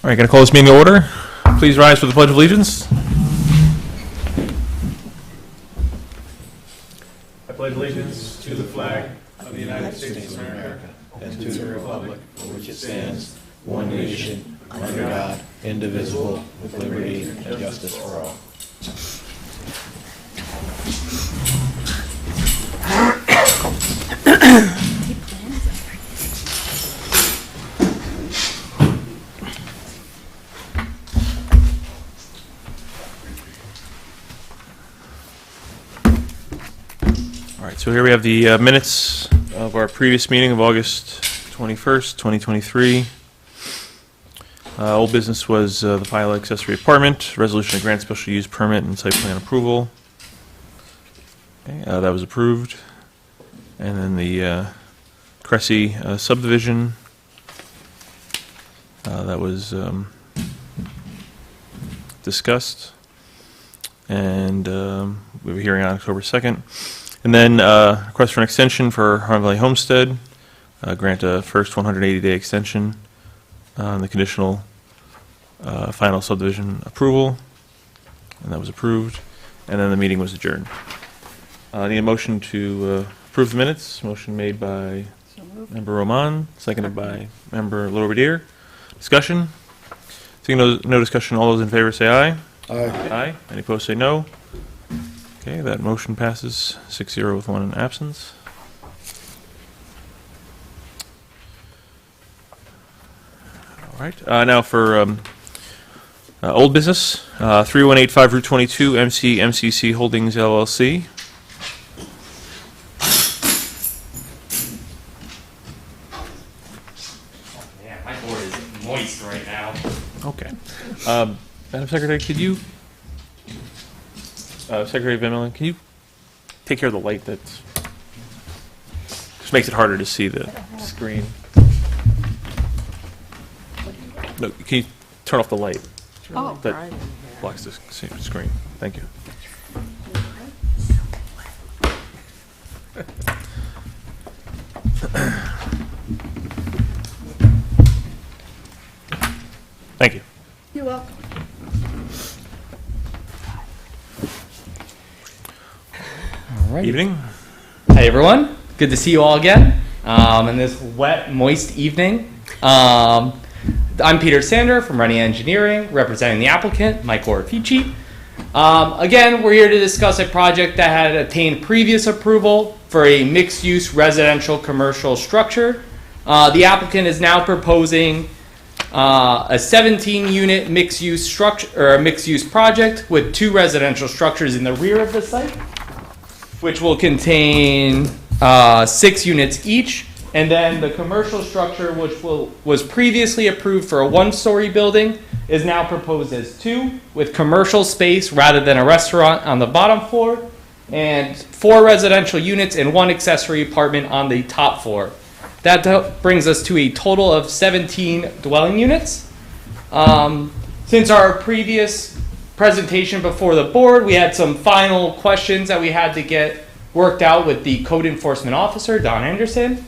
All right, going to call this meeting to order. Please rise for the Pledge of Allegiance. I pledge allegiance to the flag of the United States of America and to the republic for which it stands, one nation, under God, indivisible, with liberty and justice for all. All right, so here we have the minutes of our previous meeting of August 21st, 2023. Old business was the Pile accessory apartment, resolution to grant special use permit and site plan approval. Okay, that was approved. And then the Cressy subdivision, that was discussed. And we have a hearing on October 2nd. And then request for an extension for Harlem Valley Homestead, grant a first 180-day extension on the conditional final subdivision approval, and that was approved. And then the meeting was adjourned. I need a motion to approve the minutes. Motion made by Member Roman, seconded by Member Loberdier. Discussion? Seeing no discussion, all those in favor say aye. Aye. Aye. Any opposed say no. Okay, that motion passes 6-0 with one in absence. All right, now for old business, 3185 Route 22, MCC Holdings LLC. Yeah, my board is moist right now. Okay. Madam Secretary, could you, Secretary Van Mellen, can you take care of the light that's, just makes it harder to see the screen. No, can you turn off the light? Oh, That right. blocks the screen. Thank you. Thank you. You're welcome. Evening. Hi everyone, good to see you all again in this wet, moist evening. I'm Peter Sander from Rennie Engineering, representing the applicant, Mike Orifici. Again, we're here to discuss a project that had attained previous approval for a mixed-use residential commercial structure. The applicant is now proposing a 17-unit mixed-use structure or a mixed-use project with 2 residential structures in the rear of the site, which will contain 6 units each. And then the commercial structure, which was previously approved for a 1-story building, is now proposed as 2, with commercial space rather than a restaurant on the bottom floor, and 4 residential units and 1 accessory apartment on the top floor. That brings us to a total of 17 dwelling units. Since our previous presentation before the board, we had some final questions that we had to get worked out with the code enforcement officer, Don Anderson.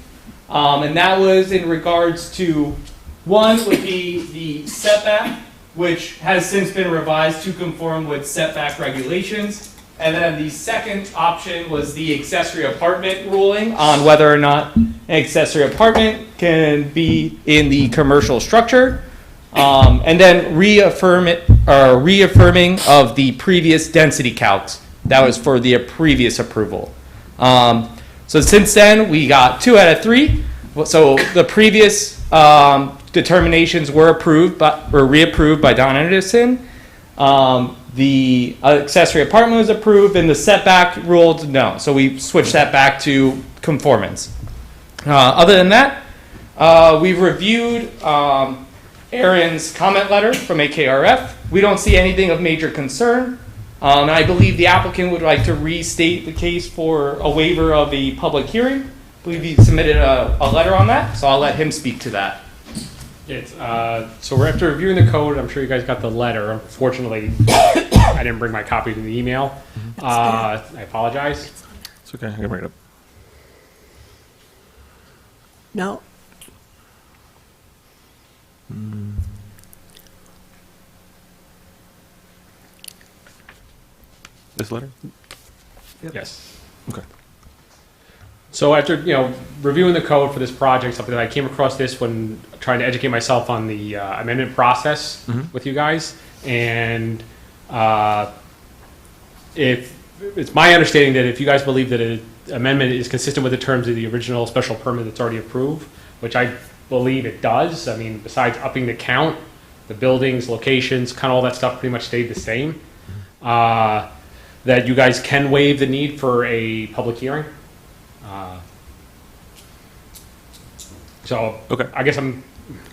And that was in regards to, one would be the setback, which has since been revised to conform with setback regulations. And then the second option was the accessory apartment ruling on whether or not an accessory apartment can be in the commercial structure. And then reaffirming of the previous density calcs. That was for the previous approval. So since then, we got 2 out of 3. So the previous determinations were reapproved by Don Anderson. The accessory apartment was approved, and the setback ruled no. So we switched that back to conformance. Other than that, we've reviewed Aaron's comment letter from AKRF. We don't see anything of major concern. And I believe the applicant would like to restate the case for a waiver of a public hearing. I believe he submitted a letter on that, so I'll let him speak to that. So we're after reviewing the code. I'm sure you guys got the letter. Unfortunately, I didn't bring my copy to the email. I apologize. It's okay. I can bring it up. No. this letter? Yes. Okay. So after, reviewing the code for this project, something that I came across this when trying to educate myself on the amendment process with you guys. And if it's my understanding that if you guys believe that an amendment is consistent with the terms of the original special permit that's already approved, which I believe it does, I mean, besides upping the count, the buildings, locations, kind of all that stuff pretty much stayed the same, that you guys can waive the need for a public hearing. So Okay. I guess I'm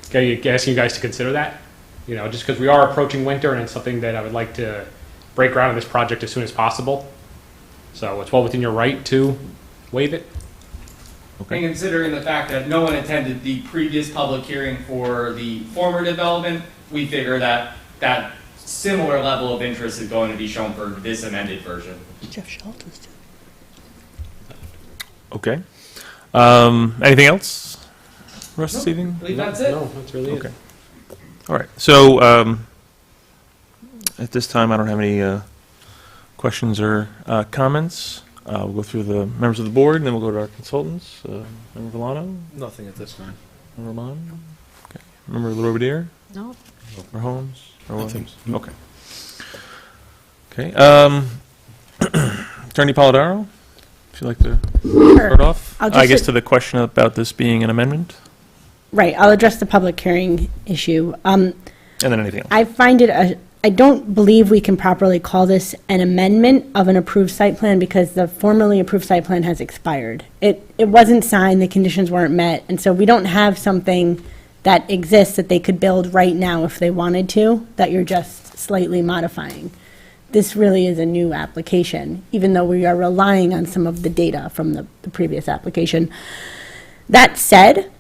asking you guys to consider that, just because we are approaching winter and it's something that I would like to break ground on this project as soon as possible. So it's well within your right to waive it. Okay. And considering the fact that no one attended the previous public hearing for the former development, we figure that that similar level of interest is going to be shown for this amended version. Jeff Shelton's too. Okay. Anything else, Russ, this evening? I believe that's it. No, that's really Okay. All right. So at this time, I don't have any questions or comments. We'll go through the members of the board, and then we'll go to our consultants. Member Villano? Nothing at this time. Member Rahman? Okay. Member Robadier? No. Member Holmes? Or Nothing. Williams? Okay. Attorney Polidoro, if you'd like to start off? I'll I just- guess to the question about this being an amendment, Right, I'll address the public hearing issue. and then anything else. I find it, I don't believe we can properly call this an amendment of an approved site plan because the formerly approved site plan has expired. It wasn't signed, the conditions weren't met, and so we don't have something that exists that they could build right now if they wanted to, that you're just slightly modifying. This really is a new application, even though we are relying on some of the data from the previous application. That said,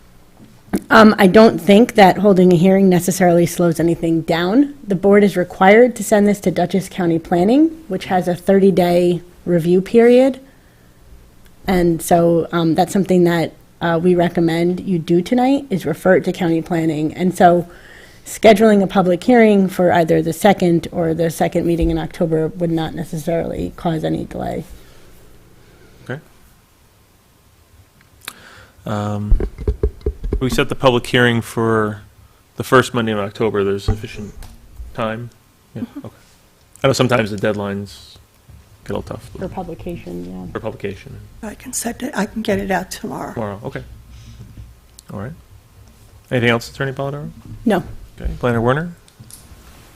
I don't think that holding a hearing necessarily slows anything down. The board is required to send this to Dutchess County Planning, which has a 30-day review period. And so that's something that we recommend you do tonight, is refer it to county planning. And so scheduling a public hearing for either the second or the second meeting in October would not necessarily cause any delay. Okay. We set the public hearing for the first Monday in October. There's sufficient time? Yeah, okay. I know sometimes the deadlines get a little tough For publication, yeah. for publication. I can set it, I can get it out tomorrow. Tomorrow, okay. All right. Anything else, Attorney Polidoro? No. Okay, Planner Werner?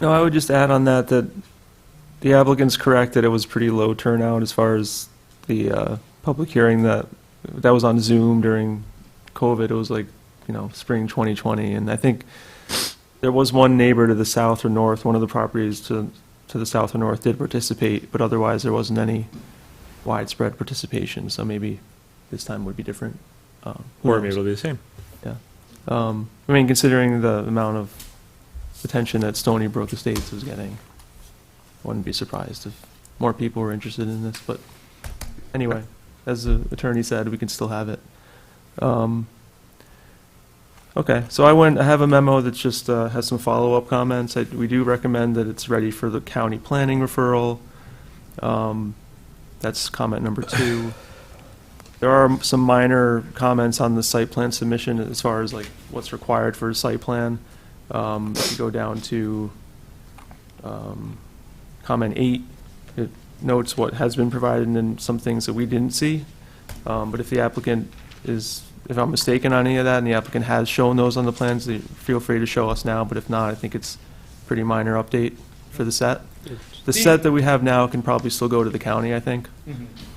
No, I would just add on that the applicant's correct that it was pretty low turnout as far as the public hearing that was on Zoom during COVID. It was like, spring 2020. And I think there was one neighbor to the south or north, one of the properties to the south or north did participate, but otherwise there wasn't any widespread participation. So maybe this time would be different. Who Or knows? maybe it'll be the same. Yeah. I mean, considering the amount of attention that Stony Brook Estates was getting, wouldn't be surprised if more people were interested in this. But anyway, as the attorney said, we can still have it. Okay, so I have a memo that just has some follow-up comments. We do recommend that it's ready for the county planning referral. That's comment number 2. There are some minor comments on the site plan submission as far as like what's required for a site plan. If you go down to comment 8, it notes what has been provided and then some things that we didn't see. But if the applicant if I'm mistaken on any of that and the applicant has shown those on the plans, feel free to show us now. But if not, I think it's a pretty minor update for the set. The set that we have now can probably still go to the county, I think.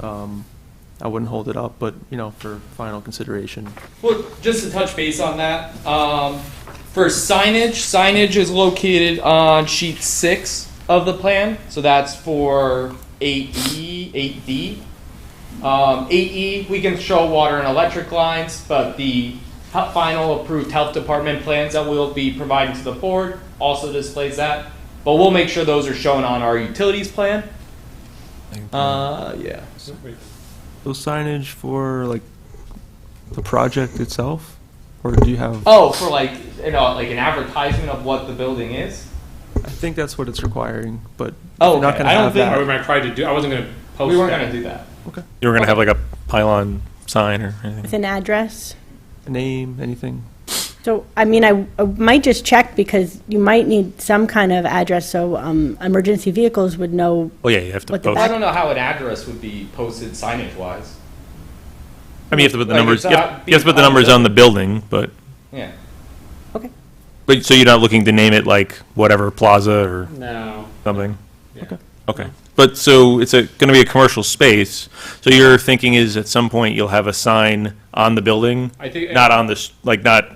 I wouldn't hold it up, but, for final consideration. Well, just to touch base on that, for signage is located on sheet 6 of the plan, so that's for 8E, 8D. 8E, we can show water and electric lines, but the final approved health department plans that we'll be providing to the board also displays that. But we'll make sure those are shown on our utilities plan. Yeah. Those signage for, like, the project itself? Or do you have? Oh, for like an advertisement of what the building is? I think that's what it's requiring, but Oh, you're not okay. gonna I don't have think- that. Or am I trying to do, I wasn't gonna post We weren't that. gonna do that. You were going to have like a pylon sign or anything? With an address. Name, anything? So, I mean, I might just check because you might need some kind of address so emergency vehicles would know. Oh, yeah, you have to What the post. I don't know how an address would be posted signage wise. I mean, you have to put the Like, numbers, it's you not have you have to put the being on numbers the on the building, but, Yeah. Okay. so you're not looking to name it like whatever plaza or No. something? Yeah. Okay. But so it's going to be a commercial space, so your thinking is at some point you'll have a sign on the building? I think- Not on the, like, not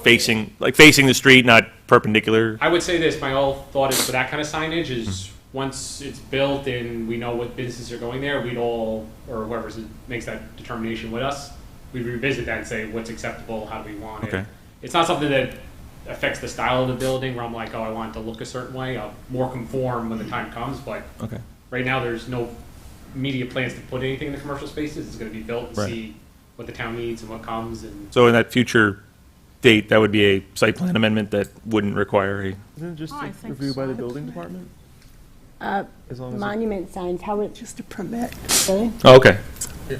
facing, like facing the street, not perpendicular? I would say this, my whole thought is for that kind of signage is, once it's built and we know what businesses are going there, we'd all, or whoever makes that determination with us, we'd revisit that and say, what's acceptable, how do we want it? Okay. It's not something that affects the style of the building, where I'm like, oh, I want it to look a certain way, I'll more conform when the time comes, but Okay. right now, there's no immediate plans to put anything in the commercial spaces, it's gonna be built and Right. see what the town needs and what comes, and So in that future date, that would be a site plan amendment that wouldn't require a, Isn't it just Oh, I think reviewed by the so. building department? Uh, As long as it- Monument signs, how would, Just a permit. really? oh, okay.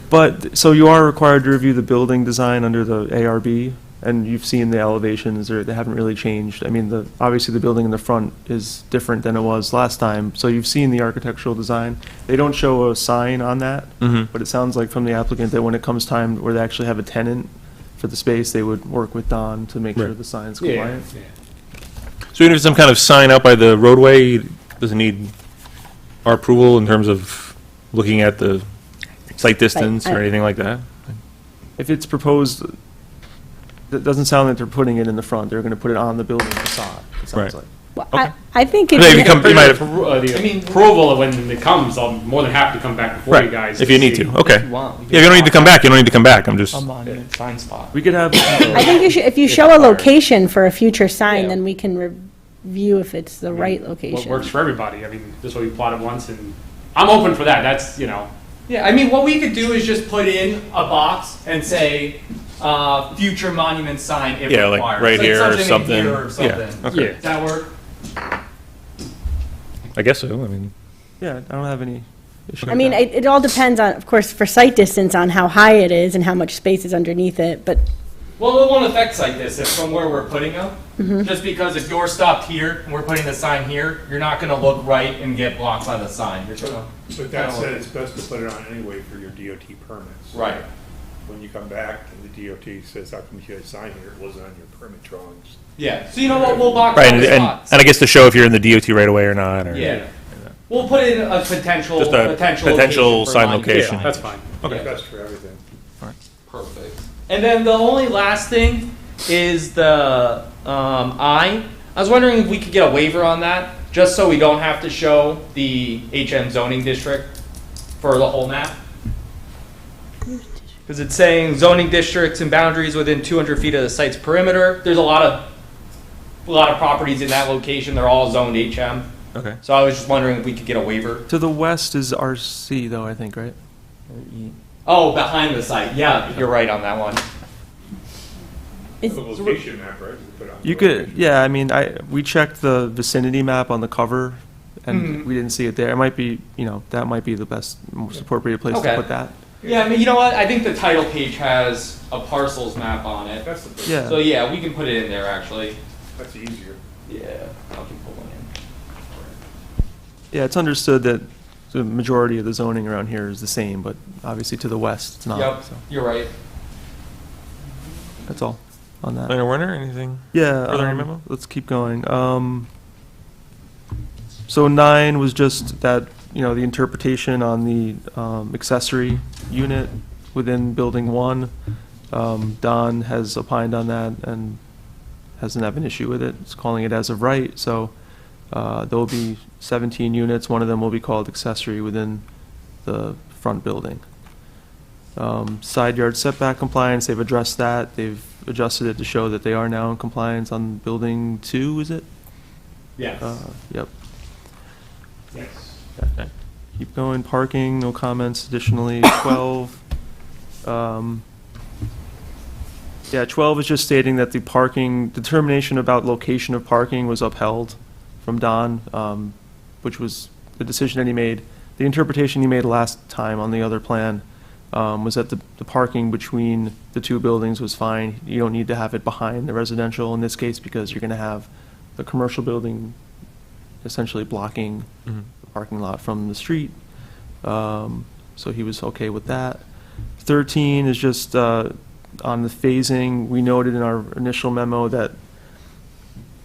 But, so you are required to review the building design under the ARB, and you've seen the elevations, or they haven't really changed. I mean, obviously the building in the front is different than it was last time, so you've seen the architectural design. They don't show a sign on that, Mhm. but it sounds like from the applicant that when it comes time where they actually have a tenant for the space, they would work with Don to make sure Right. the sign's yeah, compliant. yeah. So even if some kind of sign out by the roadway, doesn't need our approval in terms of looking at the site distance or I- anything like that? If it's proposed, it doesn't sound like they're putting it in the front, they're gonna put it on the building facade, it sounds Right. like. Well, Okay. I think Maybe you if, come- you might have- The I mean- approval of when it comes, I'm more than happy to come back before you guys. If you need see. to, okay. If you want, we Yeah, you don't need to come back, you don't need to come back, I'm just, A monument sign spot. We could have, I think you should, if you show a location for a future sign, Yeah. then we can review if it's the right What location. works for everybody, I mean, this way we plotted once, and I'm open for that, that's, you know, Yeah, I mean, what we could do is just put in a box and say, future monument sign if yeah, like required. right Like here or something in something. here or Yeah, something. okay. yeah. Does that work? I guess so, I mean, yeah, I don't have any issue I with mean, that. it all depends on, of course, for sight distance on how high it is and how much space is underneath it, but Well, it won't affect site distance from where we're putting them. Mm-hmm. Just because if you're stopped here and we're putting the sign here, you're not gonna look right and get blocked by the sign. You're gonna. But that said, it's best to put it on anyway for your DOT permits. Right. When you come back and the DOT says, how come you had a sign here, it wasn't on your permit drawings. Yeah, so you know what, we'll box right, all and, the and spots. and I guess to show if you're in the DOT right away or not, or. Yeah. We'll put in a potential, Just a potential location for sign monument location. Yeah, that's fine. Okay. Best for everything. Perfect. And then the only last thing is the I was wondering if we could get a waiver on that, just so we don't have to show the HM zoning district for the whole map. Because it's saying zoning districts and boundaries within 200 feet of the site's perimeter. There's a lot of properties in that location. They're all zoned HM. Okay. So I was just wondering if we could get a waiver. To the west is RC though, I think, right? Oh, behind the site. Yeah, you're right on that one. is, The location map, right? You put on the You could, location. yeah, I mean, we checked the vicinity map on the cover, and Mhm. we didn't see it there. It might be, that might be the best, most appropriate place Okay. to put that. Yeah, I mean, you know what? I think the title page has a parcels map on it. That's the, Yeah. So yeah, we can put it in there actually. that's easier. Yeah, I'll keep pulling in. Yeah, it's understood that the majority of the zoning around here is the same, but obviously to the west, it's not, Yep, so, you're right. that's all on that. Planner Werner, anything? Yeah, Further in memo? let's keep going. So 9 was just that, the interpretation on the accessory unit within Building 1. Don has opined on that and doesn't have an issue with it. It's calling it as of right, so there'll be 17 units. One of them will be called accessory within the front building. Side yard setback compliance, they've addressed that. They've adjusted it to show that they are now in compliance on Building 2, is it? Yes. Yep. Yes. Keep going, parking, no comments additionally. 12, yeah, 12 is just stating that the parking, determination about location of parking was upheld from Don, which was the decision that he made. The interpretation he made last time on the other plan was that the parking between the two buildings was fine. You don't need to have it behind the residential in this case because you're going to have the commercial building essentially blocking the parking lot from the street. So he was okay with that. 13 is just on the phasing. We noted in our initial memo that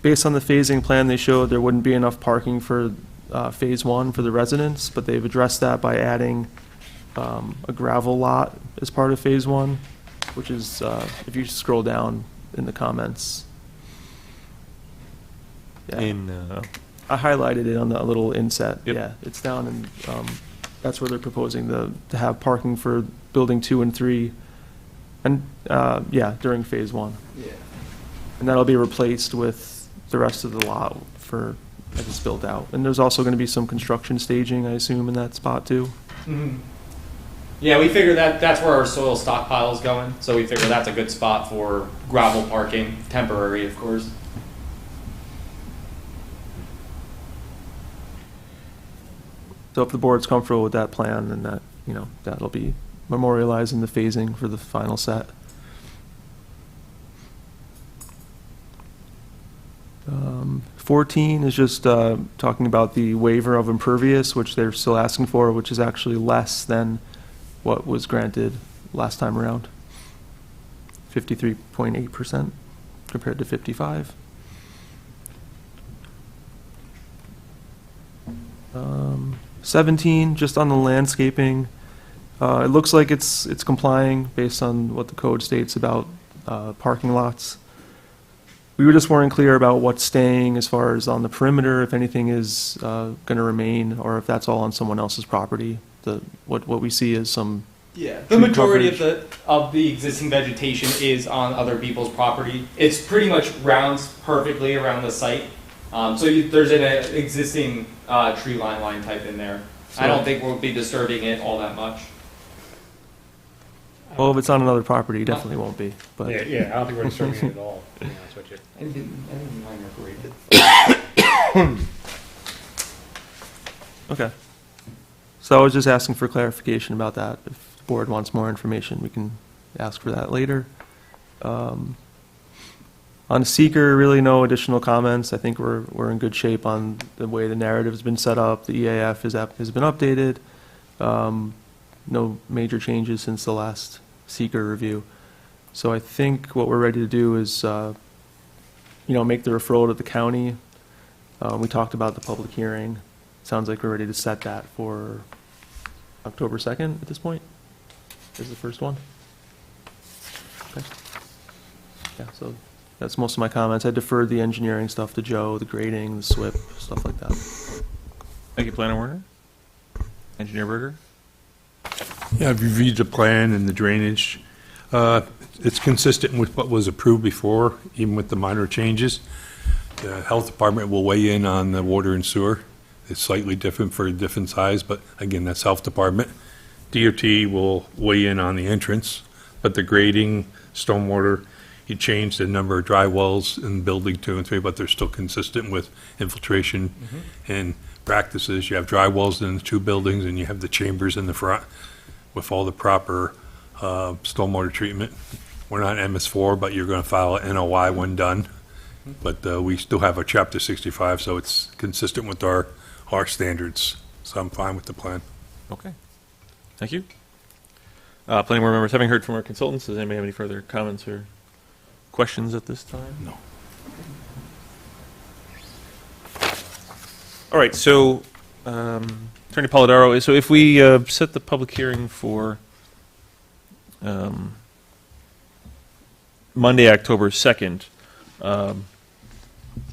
based on the phasing plan they showed, there wouldn't be enough parking for phase one for the residents, but they've addressed that by adding a gravel lot as part of phase one, which is, if you scroll down in the comments. Yeah. I highlighted it on the little inset. Yep. Yeah, it's down, and that's where they're proposing to have parking for building 2 and 3, and during phase one. Yeah. And that'll be replaced with the rest of the lot for as it's built out. And there's also going to be some construction staging, I assume, in that spot too. Yeah, we figure that's where our soil stockpile is going, so we figure that's a good spot for gravel parking, temporary, of course. So if the board's comfortable with that plan, then that'll be memorializing the phasing for the final set. 14 is just talking about the waiver of impervious, which they're still asking for, which is actually less than what was granted last time around. 53.8% compared to 55. 17, just on the landscaping, it looks like it's complying based on what the code states about parking lots. We were just weren't clear about what's staying as far as on the perimeter, if anything is going to remain, or if that's all on someone else's property. What we see is some Yeah, the tree majority coverage. of the existing vegetation is on other people's property. It's pretty much rounds perfectly around the site. There's an existing tree line type in there. I don't think we'll be disturbing it all that much. Well, if it's on another property, it definitely won't be. But Yeah, I don't think we're disturbing it at all, to be honest with you. I didn't minor graded. okay. So I was just asking for clarification about that. If the board wants more information, we can ask for that later. On seeker, really no additional comments. I think we're in good shape on the way the narrative's been set up. The EAF has been updated. No major changes since the last seeker review. So I think what we're ready to do is, make the referral to the county. We talked about the public hearing. Sounds like we're ready to set that for October 2nd at this point. Is the first one. Okay. Yeah, so that's most of my comments. I deferred the engineering stuff to Joe, the grading, the SWIP, stuff like that. Thank you, Planner Werner. Engineer Berger? Yeah, I've reviewed the plan and the drainage. It's consistent with what was approved before, even with the minor changes. The health department will weigh in on the water and sewer. It's slightly different for a different size, but again, that's health department. DOT will weigh in on the entrance, but the grading, stormwater, you change the number of dry wells in building 2 and 3, but they're still consistent with infiltration and practices. You have dry wells in the 2 buildings, and you have the chambers in the front with all the proper stormwater treatment. We're not MS4, but you're going to file an NOI when done. But we still have a Chapter 65, so it's consistent with our standards. So I'm fine with the plan. Okay. Thank you. Planning board members, having heard from our consultants, does anybody have any further comments or questions at this time? No. All right, so Attorney Polidoro, so if we set the public hearing for Monday, October 2nd,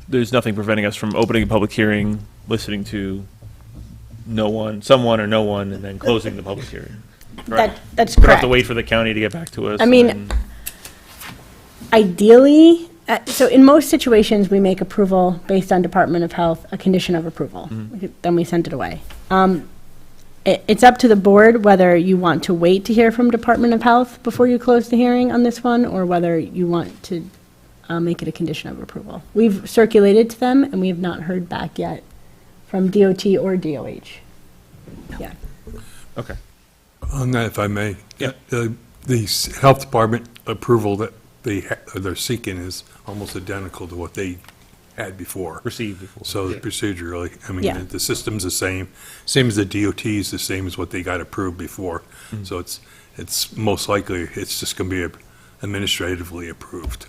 there's nothing preventing us from opening a public hearing, listening to someone or no one, and then closing the public hearing. Correct? That's We don't have correct. to wait for the county to get back to us. I mean, and- Ideally, so in most situations, we make approval based on Department of Health, a condition of approval. Then we send it away. It's up to the board whether you want to wait to hear from Department of Health before you close the hearing on this one, or whether you want to make it a condition of approval. We've circulated to them, and we have not heard back yet from DOT or DOH. Yeah. Okay. On that, if I may. Yeah. The health department approval that they're seeking is almost identical to what they had before. Received before. So procedurally, I Yeah. mean, the system's the same as the DOT is the same as what they got approved before. So it's most likely, it's just going to be administratively approved.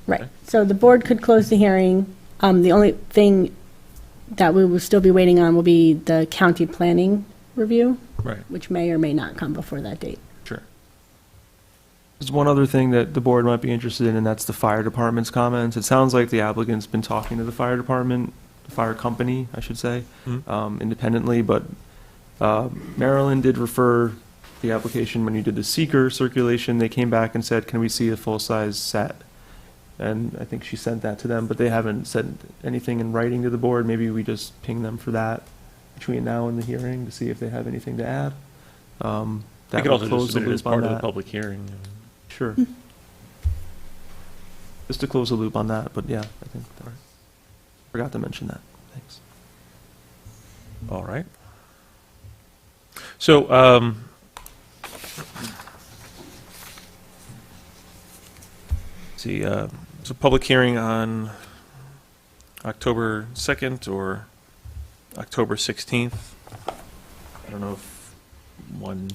Right. So the board could close the hearing. The only thing that we will still be waiting on will be the county planning review, Right, which may or may not come before that date. sure. There's one other thing that the board might be interested in, and that's the fire department's comments. It sounds like the applicant's been talking to the fire department, the fire company, I should say, independently, but Maryland did refer the application when you did the seeker circulation. They came back and said, can we see a full-size set? And I think she sent that to them, but they haven't said anything in writing to the board. Maybe we just ping them for that between now and the hearing to see if they have anything to add. We That could would also close just the submit it as loop on part of the that. public hearing. Sure. Just to close the loop on that, but yeah, I think, forgot to mention that. Thanks. All right. So, see, it's a public hearing on October 2nd or October 16th. I don't know if one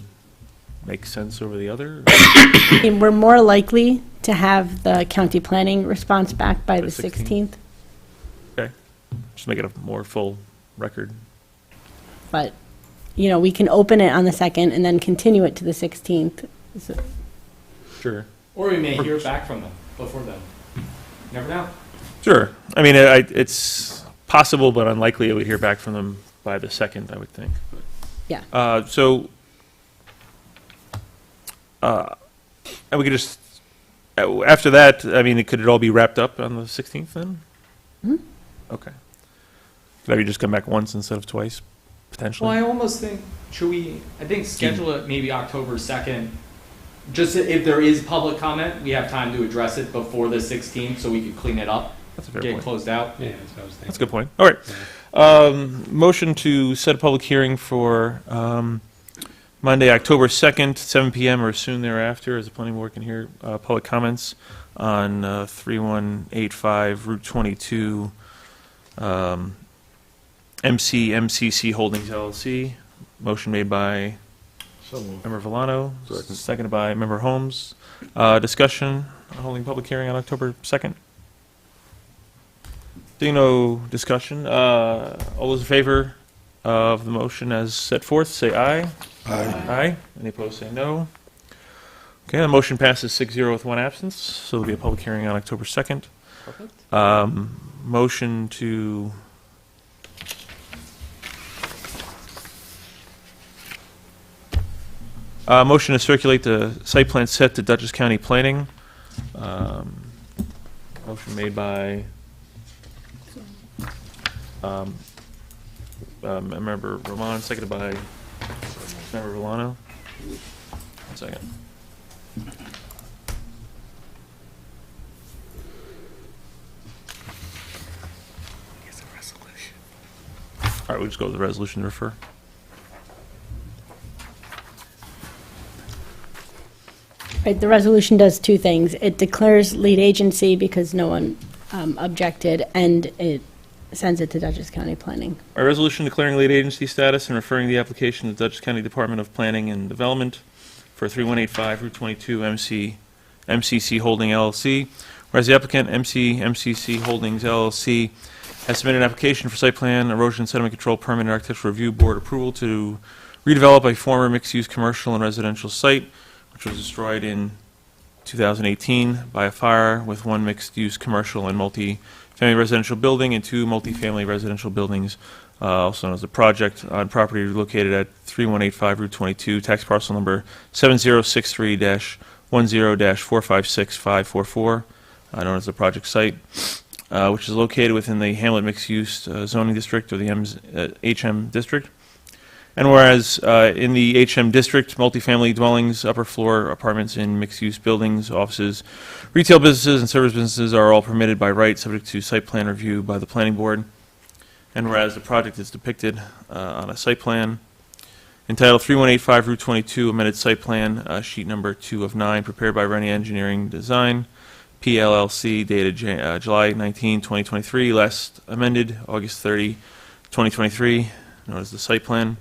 makes sense over the other. And we're more likely to have the county planning response back by By the 16th. 16th, Okay, just make it a more full record. but, we can open it on the 2nd and then continue it to the 16th. So- Sure. Or we may hear back from them before then. Never know. Sure. I mean, it's possible, but unlikely I would hear back from them by the 2nd, I would think. Yeah. And we could just, after that, I mean, could it all be wrapped up on the 16th then? Okay. Maybe just come back once instead of twice, potentially? Well, I almost think, schedule it maybe October 2nd. Just if there is public comment, we have time to address it before the 16th so we could clean it up, That's a fair get it point. closed out. Yeah, that's what I was thinking. That's a good point. All right. Motion to set a public hearing for Monday, October 2nd, 7 PM or soon thereafter, as the planning board can hear public comments on 3185 Route 22, MCC Holdings LLC. Motion made by Member Villano, seconded by Member Holmes. Discussion on holding public hearing on October 2nd. Seeing no discussion, all those in favor of the motion as set forth, say aye. Aye. Aye. Any opposed, say no. Okay, the motion passes 6-0 with one absence, so there'll be a public hearing on October 2nd. Motion to... motion to circulate the site plan set to Dutchess County Planning. Motion made by Member Roman, seconded by Member Villano. 1 second. All right, we'll just go with the resolution to refer. Right, the resolution does two things. It declares lead agency because no one objected, and it sends it to Dutchess County Planning. A resolution declaring lead agency status and referring the application to Dutchess County Department of Planning and Development for 3185 Route 22 MCC Holding LLC. Whereas the applicant, MCC Holdings LLC, has submitted an application for site plan, erosion sediment control permit, and architectural review board approval to redevelop a former mixed-use commercial and residential site, which was destroyed in 2018 by a fire, with one mixed-use commercial and multi-family residential building and two multi-family residential buildings, also known as the project, on property located at 3185 Route 22, tax parcel number 7063-10-456544, known as the project site, which is located within the Hamlet mixed-use zoning district, or the HM district. And whereas in the HM district, multifamily dwellings, upper floor apartments in mixed-use buildings, offices, retail businesses, and service businesses are all permitted by right, subject to site plan review by the planning board. And whereas the project is depicted on a site plan entitled 3185 Route 22, amended site plan, sheet number 2 of 9, prepared by Rennie Engineering Design, PLLC, dated July 19, 2023, last amended August 30, 2023, known as the site plan.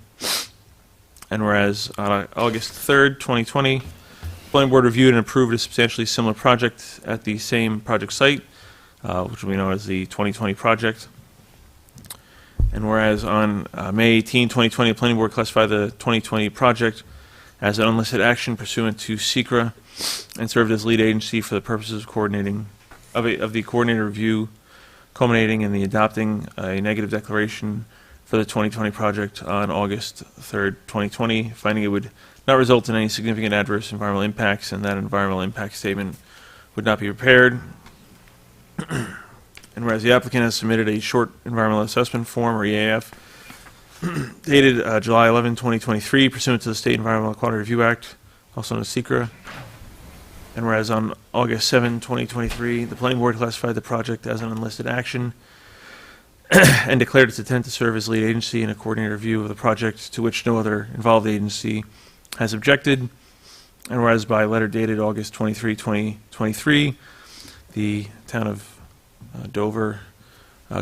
And whereas on August 3rd, 2020, the planning board reviewed and approved a substantially similar project at the same project site, which will be known as the 2020 project. And whereas on May 18, 2020, the planning board classified the 2020 project as an unlisted action pursuant to SECRA and served as lead agency for the purposes of coordinating of the coordinated review, culminating in the adopting a negative declaration for the 2020 project on August 3rd, 2020, finding it would not result in any significant adverse environmental impacts and that environmental impact statement would not be prepared. And whereas the applicant has submitted a short environmental assessment form, or EAF, dated July 11, 2023, pursuant to the State Environmental Quality Review Act, also known as SECRA. And whereas on August 7, 2023, the planning board classified the project as an unlisted action and declared its intent to serve as lead agency in a coordinated review of the project to which no other involved agency has objected. And whereas by letter dated August 23, 2023, the town of Dover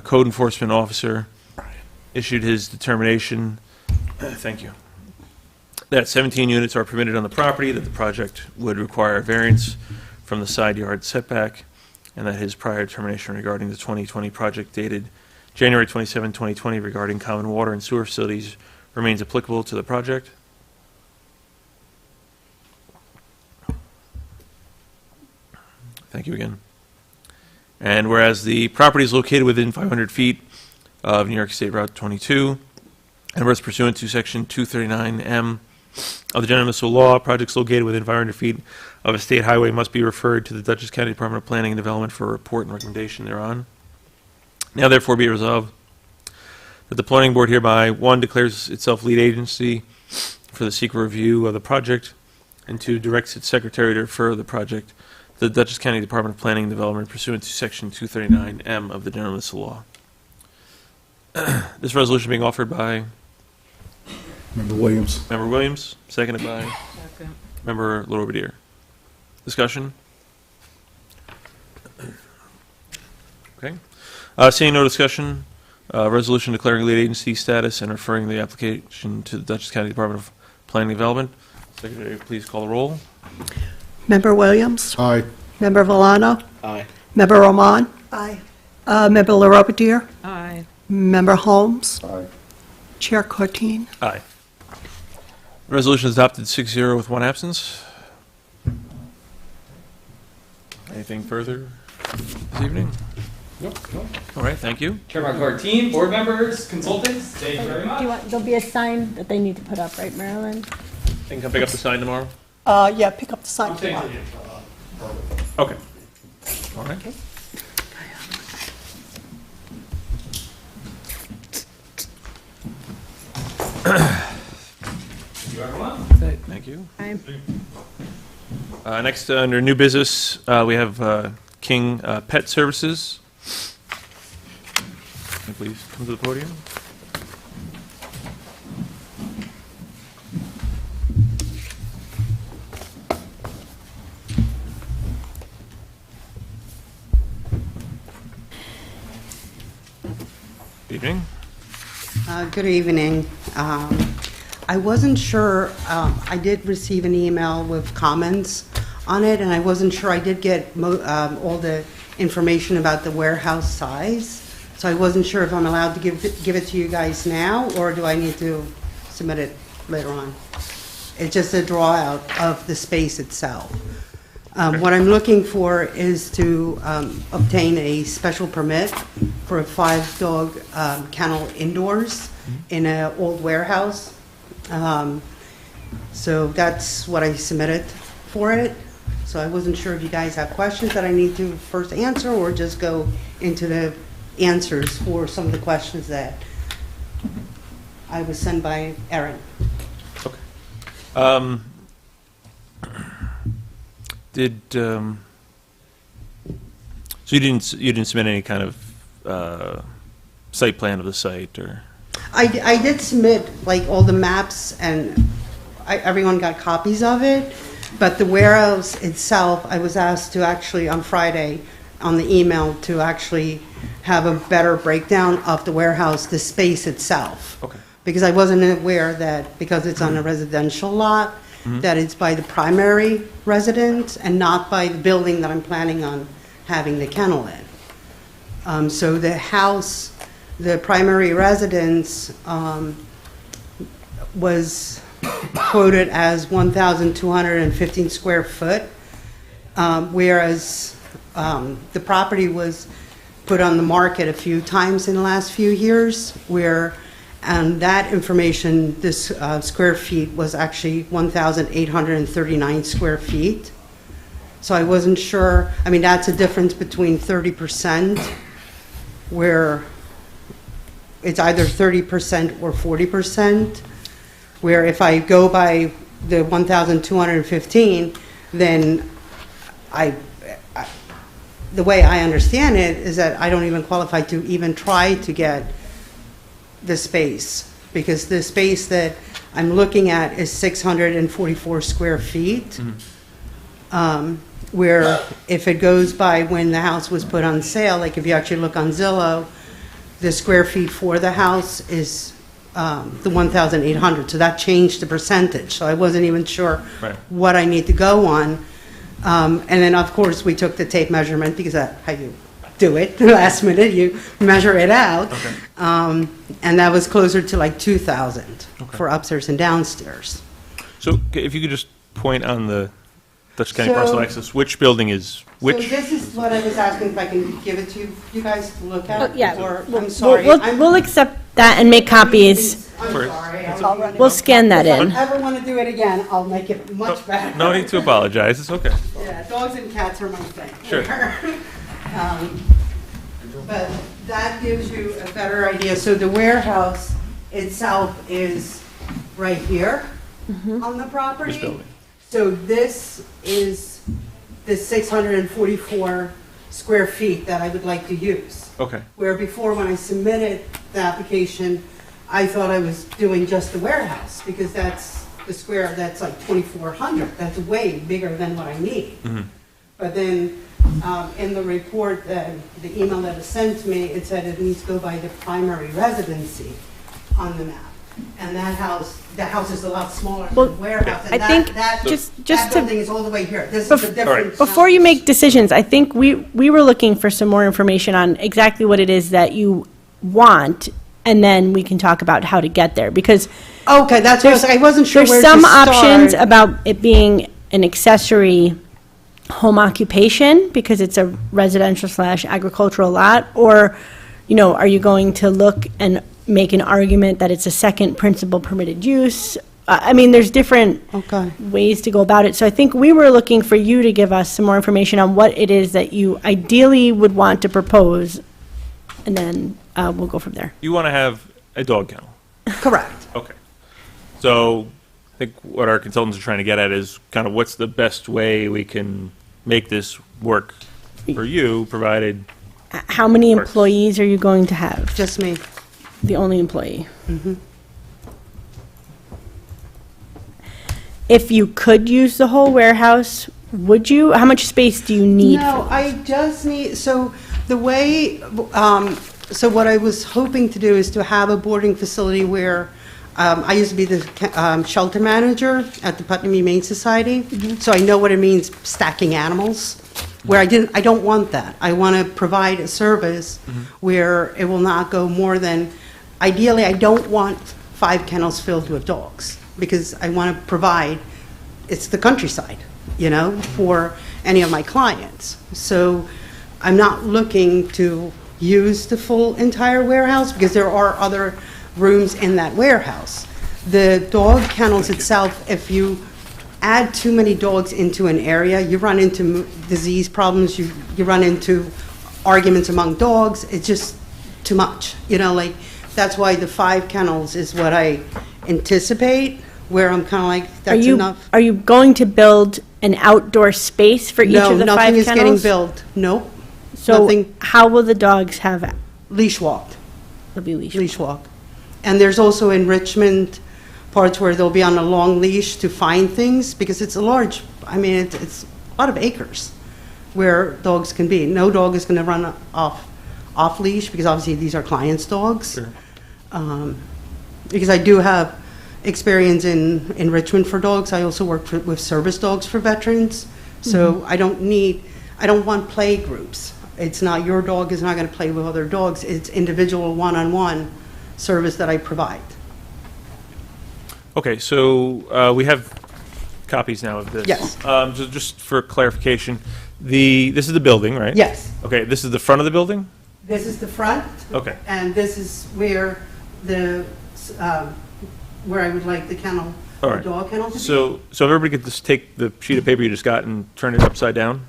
code enforcement officer issued his determination, thank you, that 17 units are permitted on the property, that the project would require a variance from the side yard setback, and that his prior determination regarding the 2020 project dated January 27, 2020 regarding common water and sewer facilities remains applicable to the project. Thank you again. And whereas the property is located within 500 feet of New York State Route 22, and whereas pursuant to Section 239M of the General Municipal Law, projects located within 500 feet of a state highway must be referred to the Dutchess County Department of Planning and Development for a report and recommendation thereon. Now therefore be resolved that the planning board hereby, 1, declares itself lead agency for the secret review of the project, and 2, directs its secretary to refer the project to the Dutchess County Department of Planning and Development pursuant to Section 239M of the General Municipal Law. This resolution being offered by Member Williams. Member Williams, seconded by Member Lorberdier. Discussion? Okay. Seeing no discussion, resolution declaring lead agency status and referring the application to the Dutchess County Department of Planning and Development. Secretary, please call the roll. Member Williams? Aye. Member Valano? Aye. Member Roman? Aye. Member LaRobertier? Aye. Member Holmes? Aye. Chair Courtine? Aye. Resolution is adopted 6-0 with 1 absence. Anything further this evening? Nope. All right, thank you. Chairman Courtine, board members, consultants, thank you very Do much. you want, there'll be a sign that they need to put up, right, Marilyn? They can come pick up the sign tomorrow? Yeah, pick up the sign I'm tomorrow. taking it. Okay. All right. Thank you, everyone. Thank you. Aye. Next, under new business, we have King Pet Services. Can you please come to the podium? Good evening. Good evening. I wasn't sure, I did receive an email with comments on it, and I wasn't sure I did get all the information about the warehouse size. So I wasn't sure if I'm allowed to give it to you guys now, or do I need to submit it later on? It's just a draw out of the space itself. What I'm looking for is to obtain a special permit for a 5-dog kennel indoors in an old warehouse. So that's what I submitted for it. So I wasn't sure if you guys have questions that I need to first answer, or just go into the answers for some of the questions that I was sent by Erin. So you didn't submit any kind of site plan of the site, or? I did submit like all the maps and everyone got copies of it, but the warehouse itself, I was asked to actually on Friday on the email to actually have a better breakdown of the warehouse, the space itself. Okay. Because I wasn't aware that because it's on a residential lot, that it's by the primary residence and not by the building that I'm planning on having the kennel in. So the house, the primary residence was quoted as 1,215 square foot, whereas the property was put on the market a few times in the last few years, where and that information, this square feet was actually 1,839 square feet. So I wasn't sure, I mean, that's a difference between 30%, where it's either 30% or 40%, where if I go by the 1,215, then the way I understand it is that I don't even qualify to even try to get the space, because the space that I'm looking at is 644 square feet. Where if it goes by when the house was put on sale, like if you actually look on Zillow, the square feet for the house is the 1,800. So that changed the percentage. So I wasn't even sure Right. what I need to go on. And then, of course, we took the tape measurement, because that's how you do it. The last minute, you measure it out. Okay. And that was closer to like 2,000 for upstairs and downstairs. So if you could just point on the Dutchess County So- parcel access, which building is which? So this is what I was asking, if I can give it to you guys to look at? Oh, yeah. Or, We'll- I'm sorry. We'll accept that and make copies. I'm For- sorry. We'll scan that If in. I ever want to do it again, I'll make it much better. No need to apologize, it's okay. Yeah, dogs and cats are my thing. Sure. But that gives you a better idea. So the warehouse itself is right here on the property. This building. So this is the 644 square feet that I would like to use. Okay. Where before, when I submitted the application, I thought I was doing just the warehouse, because that's the square, that's like 2,400. That's way bigger than what I need. But then, in the report, the email that was sent to me, it said it needs to go by the primary residency on the map. And that house is a lot smaller Well, than the warehouse. And I think that just that to- building is all the way here. This is a different. Before you make decisions, I think we were looking for some more information on exactly what it is that you want, and then we can talk about how to get there, because Okay, that's what I wasn't sure there's where to some start. options about it being an accessory home occupation because it's a residential / agricultural lot, or, are you going to look and make an argument that it's a second principal permitted use? I mean, there's different Okay. ways to go about it. So I think we were looking for you to give us some more information on what it is that you ideally would want to propose, and then we'll go from there. You want to have a dog kennel? Correct. Okay. So I think what our consultants are trying to get at is kind of what's the best way we can make this work for you, provided, How many Of course. employees are you going to have? Just me. The only employee? If you could use the whole warehouse, would you? How much space do you need? No, I just need, so the way, so what I was hoping to do is to have a boarding facility where, I used to be the shelter manager at the Putnam Humane Society, so I know what it means stacking animals, where I don't want that. I want to provide a service where it will not go more than, ideally, I don't want 5 kennels filled with dogs, because I want to provide, it's the countryside, for any of my clients. So I'm not looking to use the full entire warehouse, because there are other rooms in that warehouse. The dog kennels itself, if you add too many dogs into an area, you run into disease problems, you run into arguments among dogs, it's just too much. That's why the 5 kennels is what I anticipate, where I'm kind of like, Are that's you, enough. are you going to build an outdoor space for each No, of the 5 nothing kennels? is getting built. Nope. So nothing. how will the dogs have, Leash walked. they'll be leashed? Leash walk. And there's also enrichment parts where they'll be on a long leash to find things, because it's a large, I mean, it's a lot of acres where dogs can be. No dog is going to run off leash, because obviously these are clients' dogs. Sure. Because I do have experience in enrichment for dogs. I also work with service dogs for veterans. So I don't want play groups. It's not, your dog is not going to play with other dogs. It's individual one-on-one service that I provide. Okay, so we have copies now of this. Yes. So just for clarification, this is the building, right? Yes. Okay, this is the front of the building? This is the front. Okay. And this is where where I would like the kennel, All the right. dog kennel to be. So if everybody could just take the sheet of paper you just got and turn it upside down,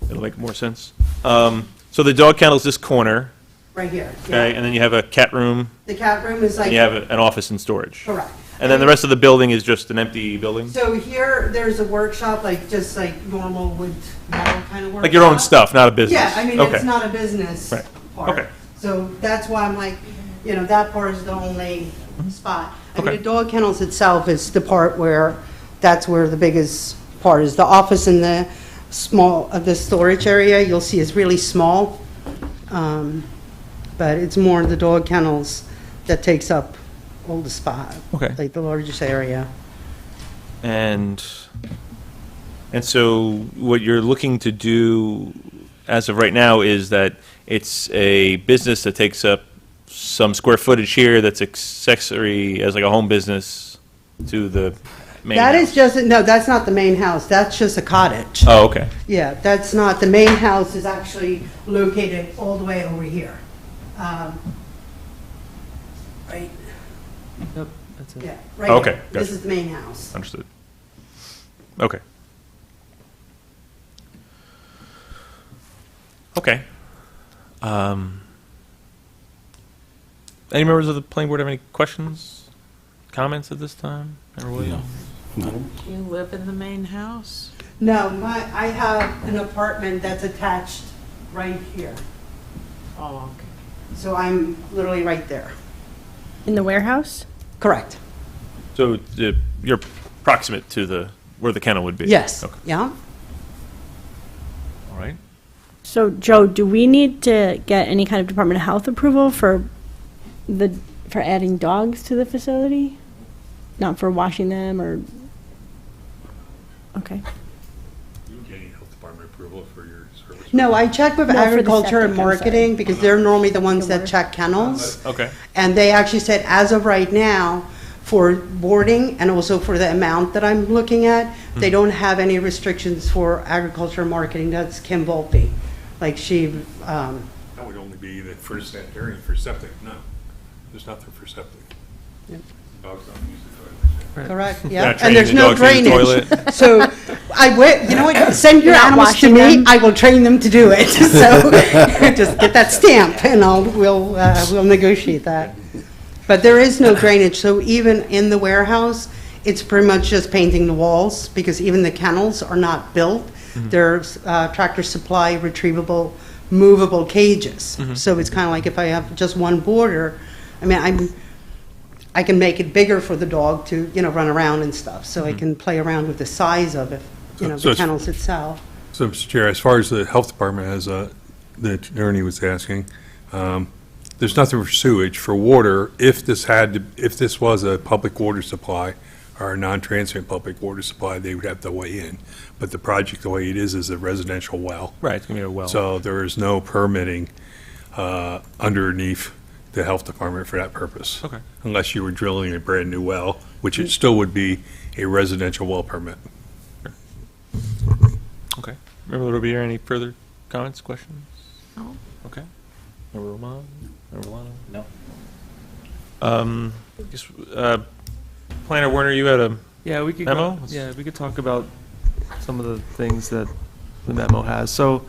it'll make more sense. So the dog kennel's this corner, Right here. okay, Yeah. and then you have a cat room, The cat room is like. and you have an office and storage. Correct. And then the rest of the building is just an empty building? So here, there's a workshop, like, just like normal wood metal kind of workshop. Like your own stuff, not a business? Yeah, I mean, Okay. it's not a business Right. part. Okay. So that's why I'm like, that part is the only spot. I mean, Okay. the dog kennels itself is the part where, that's where the biggest part is. The office and the the storage area, you'll see is really small. But it's more the dog kennels that takes up all the spot. Okay. Like the largest area. And so what you're looking to do as of right now is that it's a business that takes up some square footage here that's accessory as like a home business to the main That house. is just, no, that's not the main house. That's just a cottage. Oh, okay. Yeah, that's not, the main house is actually located all the way over here. Right, Yep, that's it. yeah, right Okay, here. This gotcha. is the main house. Understood. Okay. Okay. Any members of the planning board have any questions, comments at this time? Member Williams? You live in the main house? No, I have an apartment that's attached right here. Oh, okay. So I'm literally right there. In the warehouse? Correct. So you're proximate to where the kennel would be? Yes, Okay, yeah. all right. So, Joe, do we need to get any kind of Department of Health approval for adding dogs to the facility? Not for washing them or? Okay. You don't get any health department approval for your service? No, I checked with No, for the agriculture and septic, I'm sorry. marketing, because they're normally the ones The that work. check kennels. Okay. And they actually said, as of right now, for boarding and also for the amount that I'm looking at, they don't have any restrictions for agriculture and marketing. That's Kim Volpe. Like she, That would only be the first sanitarian for septic, no. There's nothing for septic. Yep. Dogs don't use the toilet. correct, Not yeah. training And there's the no dogs to use the drainage. toilet. So you know what, send your You're not animals to washing me, them? I will train them to do it. So just get that stamp and we'll negotiate that. But there is no drainage, so even in the warehouse, it's pretty much just painting the walls, because even the kennels are not built. They're Tractor Supply retrievable, movable cages. So it's kind of like if I have just one border, I mean, I can make it bigger for the dog to, run around and stuff. So I can play around with the size of it, So the it's- kennels itself. So, Mr. Chair, as far as the health department, as the attorney was asking, there's nothing for sewage. For water, if this was a public water supply or a non-transient public water supply, they would have to weigh in. But the project, the way it is a residential well. Right, it's going to be a well. So there is no permitting underneath the health department for that purpose. Okay. Unless you were drilling a brand-new well, which it still would be a residential well permit. Okay. Member Robier, any further comments, questions? No. Okay. Member Roman? Member Milano? No. I guess, Planner Werner, you had a Yeah, we could memo? Yeah, we could talk about some of the things that the memo has. So,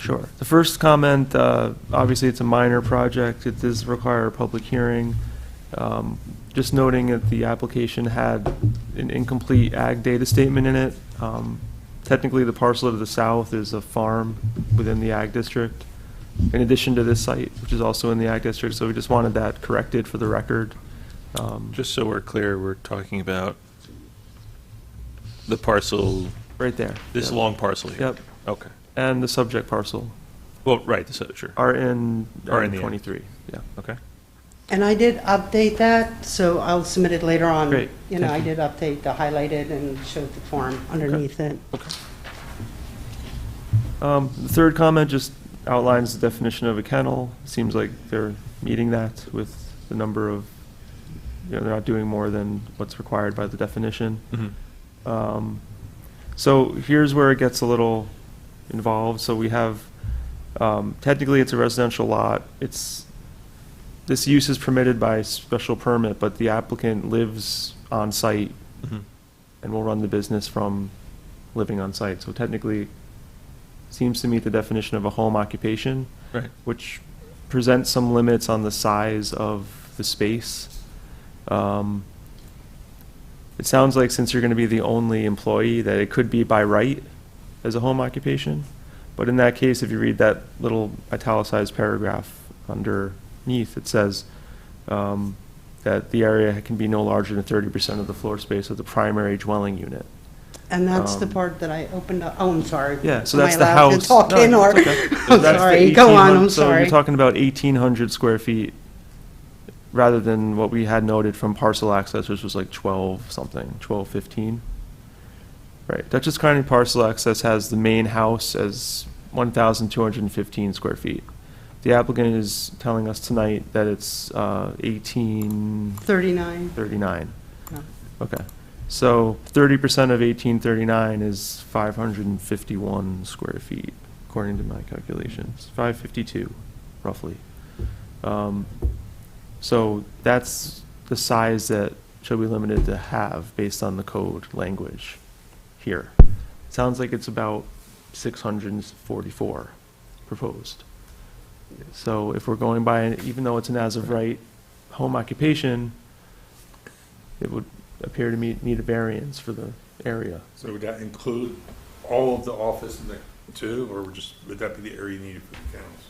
Sure. The first comment, obviously it's a minor project. It does require a public hearing. Just noting that the application had an incomplete ag data statement in it. Technically, the parcel to the south is a farm within the ag district, in addition to this site, which is also in the ag district. So we just wanted that corrected for the record. Just so we're clear, we're talking about the parcel, Right there. this Yep. long parcel here? Yep. Okay. And the subject parcel Well, right, sure. are in Are in the ag. 23. Yeah. Okay. And I did update that, so I'll submit it later on. Great, You know, I thank you. did update the highlighted and showed the form underneath it. The third comment just outlines the definition of a kennel. Seems like they're meeting that with the number of, they're not doing more than what's required by the definition. So here's where it gets a little involved. So we have, technically it's a residential lot. This use is permitted by special permit, but the applicant lives on site and will run the business from living on site. So technically, seems to meet the definition of a home occupation, Right. which presents some limits on the size of the space. It sounds like since you're going to be the only employee, that it could be by right as a home occupation. But in that case, if you read that little italicized paragraph underneath, it says that the area can be no larger than 30% of the floor space of the primary dwelling unit. And that's the Um, part that I opened up. Oh, I'm sorry. Yeah, so Am I that's the allowed to house. talk No, in, or, it's okay. I'm That's the sorry, go on, 1,800 I'm So sorry. you're talking about 1,800 square feet rather than what we had noted from parcel access, which was like 12 something, 12, 15. Right, Dutchess County parcel access has the main house as 1,215 square feet. The applicant is telling us tonight that it's 1,839. 39. No. Okay, so 30% of 1,839 is 551 square feet, according to my calculations, 552, roughly. So that's the size that should be limited to have based on the code language here. Sounds like it's about 644 proposed. So if we're going by, even though it's an as-of-right home occupation, it would appear to need a variance for the area. So would that include all of the office in the two, or would that be the area needed for the kennels?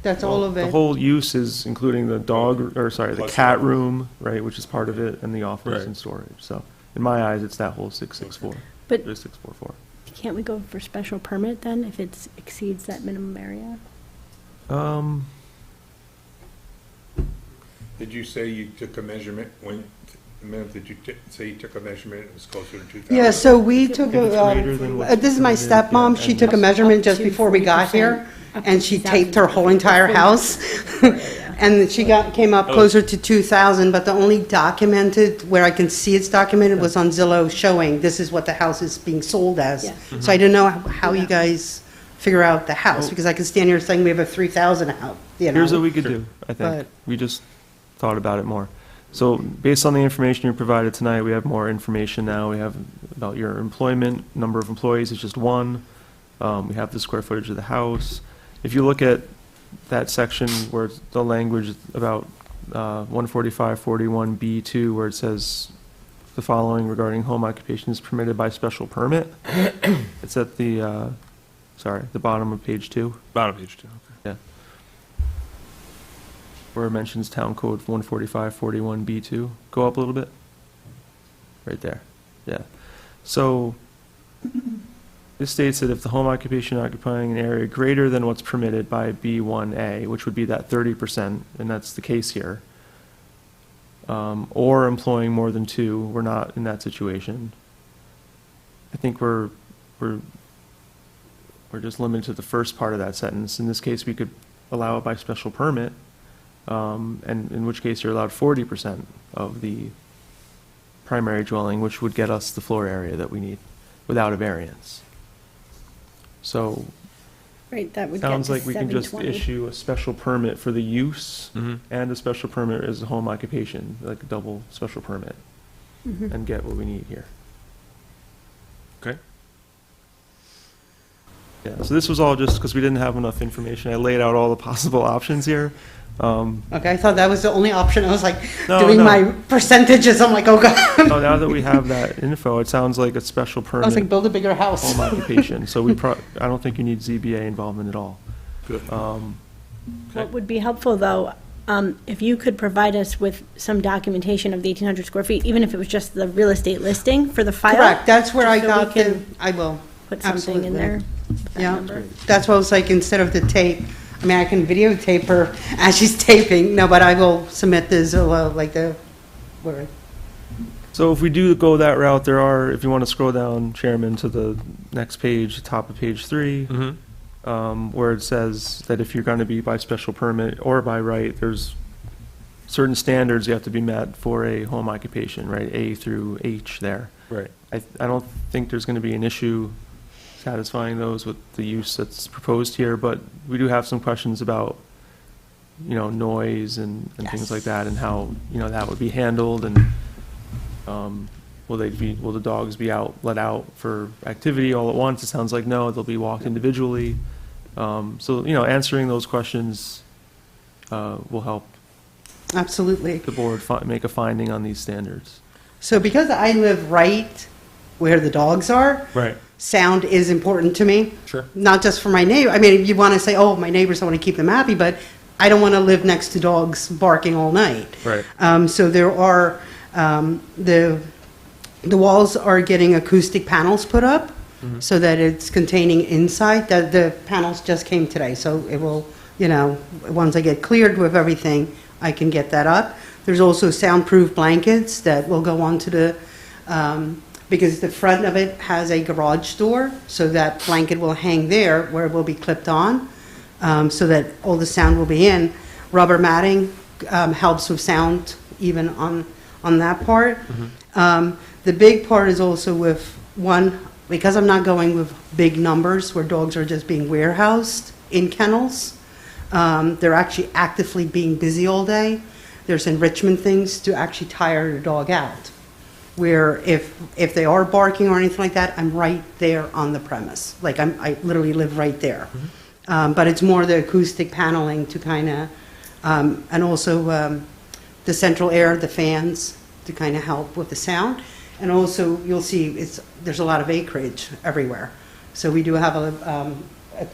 That's all of The it. whole use is including the dog, or sorry, the Plus cat the- room, right, which is part of it, and the office Right. and storage. So in my eyes, it's that whole 664, But or 644. can't we go for special permit then if it exceeds that minimum area? Did you say you took a measurement did you say you took a measurement, it was closer to 2,000? Yeah, so we took If it's greater than what's this is my permitted, yeah, stepmom, she and took a it's- measurement just Up to before we got 40%, here, up and to she 2,000. taped her whole entire house. And she came up closer to 2,000, but the only documented, where I can see it's documented, was on Zillow showing this is what the house is being sold as. Yeah. So I don't know how you guys figure out the house, because I can stand here saying we have a 3,000 house, you know. Here's what we could do, I think. But- We just thought about it more. So based on the information you provided tonight, we have more information now. We have about your employment, number of employees is just one. We have the square footage of the house. If you look at that section where it's the language about 145-41B2, where it says the following regarding home occupation is permitted by special permit, it's at the, the bottom of page 2. Bottom page 2, okay. Yeah. Where it mentions Town Code 145-41B2. Go up a little bit. Right there. Yeah. So this states that if the home occupation occupying an area greater than what's permitted by B1A, which would be that 30%, and that's the case here, or employing more than two, we're not in that situation. I think we're just limited to the first part of that sentence. In this case, we could allow it by special permit, and in which case you're allowed 40% of the primary dwelling, which would get us the floor area that we need without a variance. So, Right, that would get to sounds like we can just 720. issue a special permit for the use Mhm. and a special permit as a home occupation, like a double special permit, Mhm. and get what we need here. Okay. Yeah, so this was all just because we didn't have enough information. I laid out all the possible options here. Okay, I thought that was the only option. I was like, No, doing no. my percentages, I'm like, oh God. So now that we have that info, it sounds like a special I was like, permit build a bigger house. home occupation. So I don't think you need ZBA involvement at all. Good. What would be helpful, though, if you could provide us with some documentation of the 1,800 square feet, even if it was just the real estate listing for the file. Correct, that's where I just so we got the, can I will. Put something in Absolutely. there. with that Yeah, number. that's why I was like, instead of the tape, I mean, I can videotape her as she's taping, no, but I will submit the Zillow, like the, where, So if we do go that route, there are, if you want to scroll down, Chairman, to the next page, top of page 3, where it says that if you're going to be by special permit or by right, there's certain standards you have to be met for a home occupation, right? A through H there. Right. I don't think there's going to be an issue satisfying those with the use that's proposed here, but we do have some questions about, noise and things like that, and how, that would be handled, and will the dogs be let out for activity all at once? It sounds like no, they'll be walked individually. So, answering those questions will help absolutely. the board make a finding on these standards. So because I live right where the dogs are, Right. sound is important to me. Sure. Not just for my neighbor, I mean, you want to say, oh, my neighbors, I want to keep them happy, but I don't want to live next to dogs barking all night. Right. So there are, the walls are getting acoustic panels put up so that it's containing inside. The panels just came today, so it will, once I get cleared with everything, I can get that up. There's also soundproof blankets that will go onto the, because the front of it has a garage door, so that blanket will hang there where it will be clipped on, so that all the sound will be in. Rubber matting helps with sound even on that part. The big part is also with because I'm not going with big numbers where dogs are just being warehoused in kennels. They're actually actively being busy all day. There's enrichment things to actually tire the dog out. Where if they are barking or anything like that, I'm right there on the premise. Like I literally live right there. But it's more the acoustic paneling to kind of, and also the central air, the fans to kind of help with the sound. And also you'll see there's a lot of acreage everywhere. So we do have a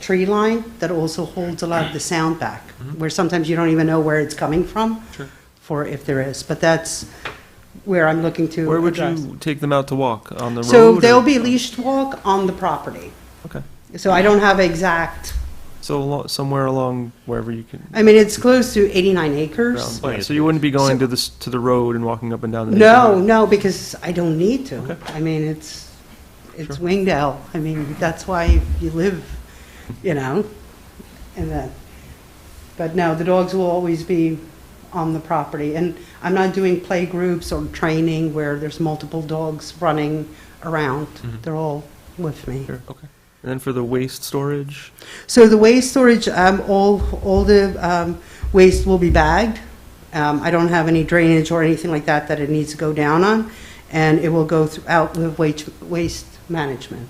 tree line that also holds a lot of the sound back, where sometimes you don't even know where it's coming from, for if there is. But that's where I'm looking to Where would address. you take them out to walk? On the road? So they'll or- be leashed walk on the property. Okay. So I don't have exact, So somewhere along wherever you can. I mean, it's close to 89 acres. Around- Plenty yeah, of so you wouldn't be going So- to the road and walking up and down the No, neighborhood? no, because I don't need to. Okay. I mean, it's Sure. Wingdale. I mean, that's why you live, in that. But no, the dogs will always be on the property. And I'm not doing play groups or training where there's multiple dogs running around. They're all with me. Sure, okay. And then for the waste storage? So the waste storage, all the waste will be bagged. I don't have any drainage or anything like that it needs to go down on, and it will go out with waste management.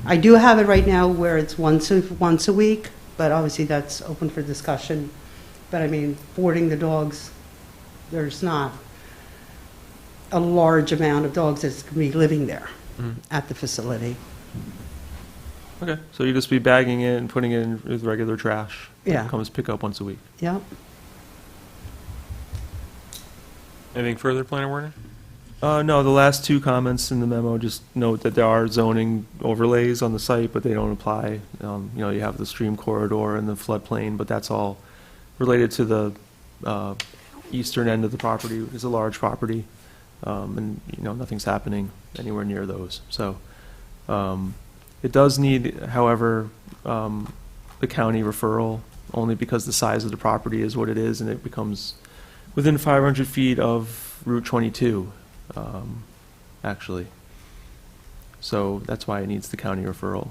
I do have it right now where it's once a week, but obviously that's open for discussion. But I mean, boarding the dogs, there's not a large amount of dogs that's going to be living there at the facility. Okay, so you just be bagging it and putting it in with regular trash? that Yeah. Comes pick up once a week? Yep. Anything further, Planner Werner? No, the last two comments in the memo just note that there are zoning overlays on the site, but they don't apply. You have the stream corridor and the floodplain, but that's all related to the eastern end of the property. It's a large property, and, nothing's happening anywhere near those. So it does need, however, the county referral, only because the size of the property is what it is, and it becomes within 500 feet of Route 22. Actually. So that's why it needs the county referral.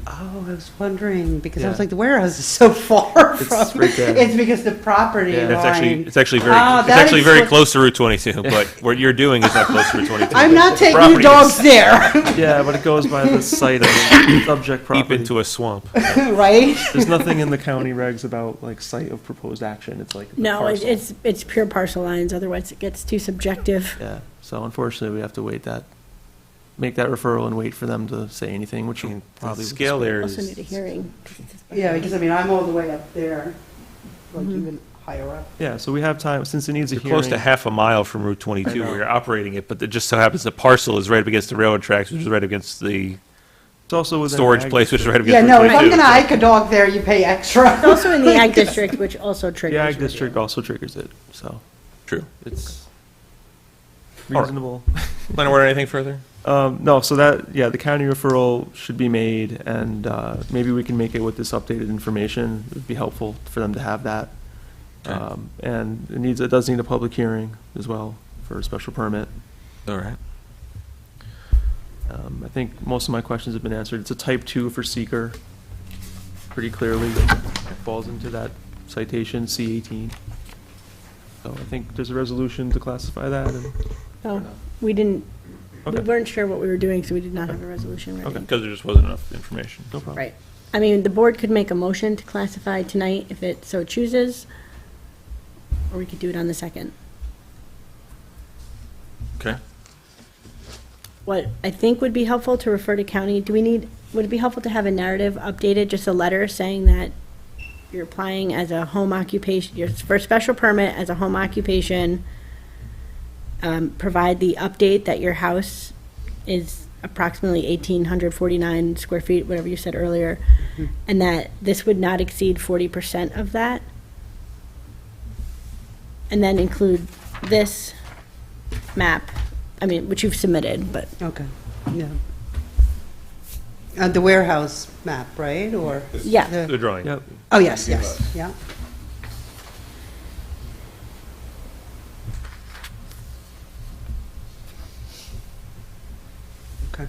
Oh, I was wondering, because I was Yeah. like, the warehouse is so far It's from. right there. It's because the property Yeah. line. It's actually very, Ah, it's that actually very explains- close to Route 22, but what you're doing is not close to Route 22. I'm not taking the Property dogs is there, Yeah, but it goes by the site of the subject Deep property. into a swamp. right? There's nothing in the county regs about like site of proposed action. It's like the No, parcel. it's pure parcel lines, otherwise it gets too subjective. Yeah, so unfortunately, we have to make that referral and wait for them to say anything, which I will mean, the probably. scale there Also is, need a hearing. Yeah, because I mean, I'm all the way up there, like Mhm. even higher up. Yeah, so we have time, since it needs a you're hearing. close to half a mile from Route I 22 know. where you're operating it, but it just so happens the parcel is right up against the railroad tracks, which is right against the It's also within. storage ag place, which is right district. up against Yeah, Route no, if 22. I'm gonna hike a dog there, you pay extra. It's also in the ag district, which also triggers. The ag review. district also triggers it, so True. it's All right. reasonable. Planning board, anything further? No, so that, yeah, the county referral should be made, and maybe we can make it with this updated information. It would be helpful for them to have that. Okay. And it does need a public hearing as well for a special permit. All right. I think most of my questions have been answered. It's a type 2 for seeker, pretty clearly. It falls into that citation, C18. So I think there's a resolution to classify that, and No, we didn't, we Okay. weren't sure what we were doing, so we did not have a resolution ready. Okay. Because there just wasn't enough information. no problem. Right. I mean, the board could make a motion to classify tonight if it so chooses, or we could do it on the 2nd. Okay. What I think would be helpful to refer to county, would it be helpful to have a narrative updated, just a letter saying that you're applying as a home occupation, your first special permit as a home occupation, provide the update that your house is approximately 1,849 square feet, whatever you said earlier, and that this would not exceed 40% of that. And then include this map, I mean, which you've submitted, but Okay, yeah. The warehouse map, right, or? yeah. The drawing. Yep. Oh, yes, yes, yeah. Okay.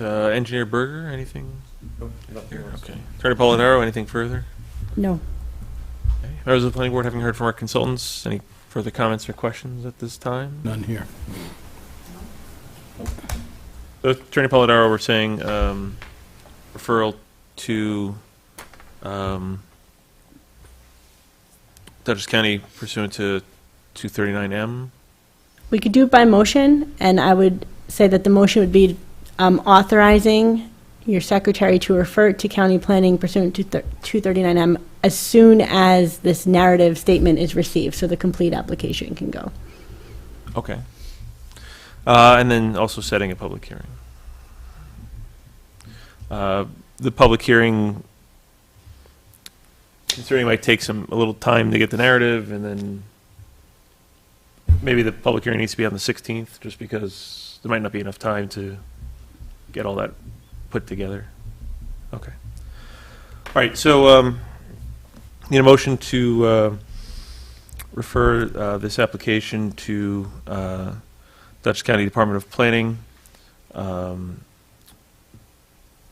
Engineer Berger, anything? Okay. Attorney Polidoro, anything further? No. Okay. Members of the planning board, having heard from our consultants, any further comments or questions at this time? None here. So Attorney Polidoro, we're saying referral to Dutchess County pursuant to 239M. We could do it by motion, and I would say that the motion would be authorizing your secretary to refer to county planning pursuant to 239M as soon as this narrative statement is received, so the complete application can go. Okay. And then also setting a public hearing. The public hearing, considering it might take a little time to get the narrative, and then maybe the public hearing needs to be on the 16th, just because there might not be enough time to get all that put together. Okay. All right, so need a motion to refer this application to Dutchess County Department of Planning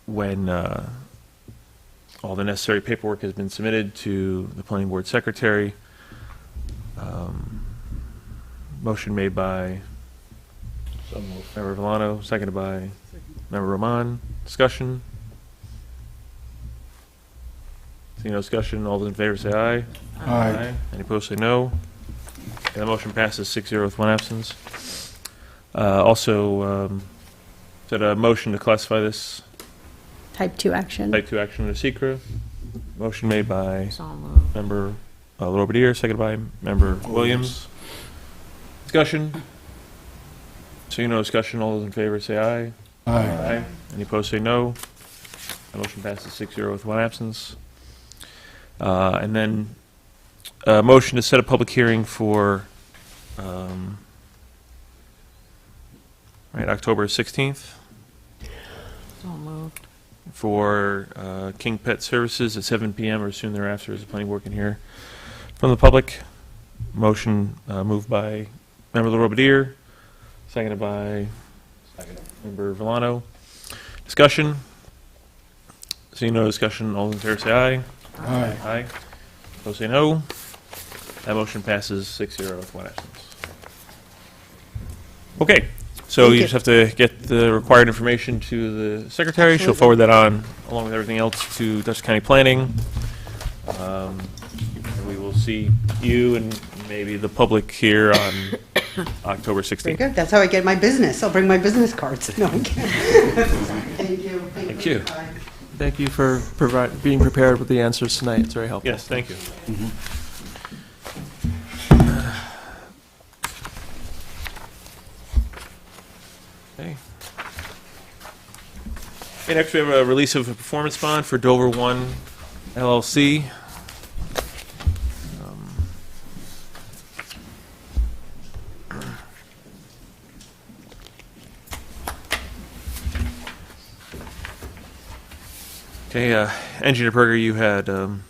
when all the necessary paperwork has been submitted to the planning board secretary. Motion made by Member Villano, seconded by Member Roman. Discussion? Seeing no discussion, all those in favor say aye. Aye. Any opposed say no. And the motion passes 6-0 with one absence. Also, is that a motion to classify this Type 2 action. type 2 action under secra? Motion made by So moved. Member Lorbertier, seconded by Member Williams. Discussion? Seeing no discussion, all those in favor say aye. Aye. Any opposed say no. The motion passes 6-0 with one absence. And then a motion to set a public hearing for October 16th So moved. for King Pet Services at 7 p.m. or soon thereafter, as the planning board can hear from the public. Motion moved by Member Lorbertier, seconded by Member Villano. Discussion? Seeing no discussion, all in favor say aye. Aye. Aye. Opposed say no. That motion passes 6-0 with one absence. Okay, so Thank you you. just have to get the required information to the secretary. She'll forward that on, along with everything else, to Dutchess County Planning. And we will see you and maybe the public here on October Very 16th. good. That's how I get my business. I'll bring my business cards. No, I can't. Thank you. Thank you. Bye. Thank you for being prepared with the answers tonight. It's very helpful. Yes, thank you. Okay. Okay, next we have a release of a performance bond for Dover One LLC. Okay, Engineer Berger, you had done